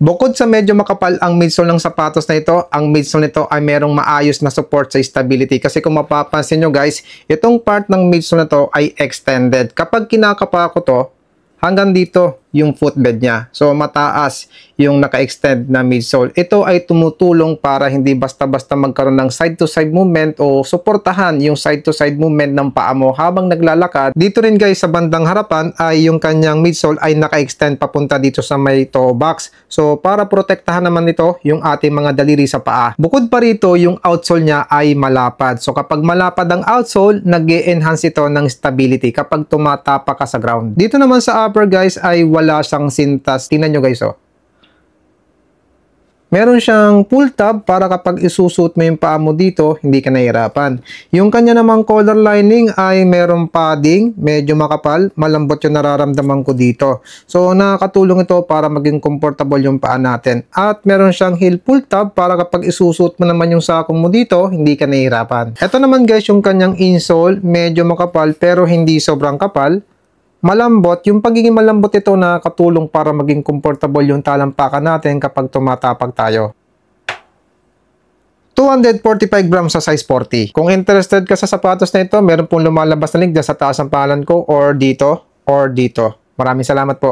Bukod sa medyo makapal ang midsole ng sapatos na ito, ang midsole nito ay merong maayos na support sa stability. Kasi kung mapapansin nyo guys, itong part ng midsole na to ay extended. Kapag kinakapa ko to, hanggang dito yung footbed niya. So mataas yung naka-extend na midsole. Ito ay tumutulong para hindi basta-basta magkaroon ng side-to-side movement o suportahan yung side-to-side movement ng paa mo habang naglalakad. Dito rin guys sa bandang harapan ay yung kanyang midsole ay naka-extend papunta dito sa may toe box. So para protektahan naman ito yung ating mga daliri sa paa. Bukod pa rito, yung outsole niya ay malapad. So kapag malapad ang outsole, nag-e-enhance ito ng stability kapag tumatapa ka sa ground. Dito naman sa upper guys ay wala siyang sintas. Tingnan nyo guys oh. Meron siyang pull tab para kapag isusot mo yung paa mo dito, hindi ka nahihirapan. Yung kanya namang collar lining ay merong padding, medyo makapal, malambot yung nararamdaman ko dito. So nakakatulong ito para maging comfortable yung paa natin. At meron siyang heel pull tab para kapag isusot mo naman yung sakong mo dito, hindi ka nahihirapan. Ito naman guys yung kanyang insole, medyo makapal pero hindi sobrang kapal. Malambot, yung pagiging malambot ito na katulong para maging comfortable yung talampakan natin kapag tumatapag tayo. 245 grams sa size 40. Kung interested ka sa sapatos na ito, meron pong lumalabas na link dyan sa taas ng pangalan ko or dito. Maraming salamat po.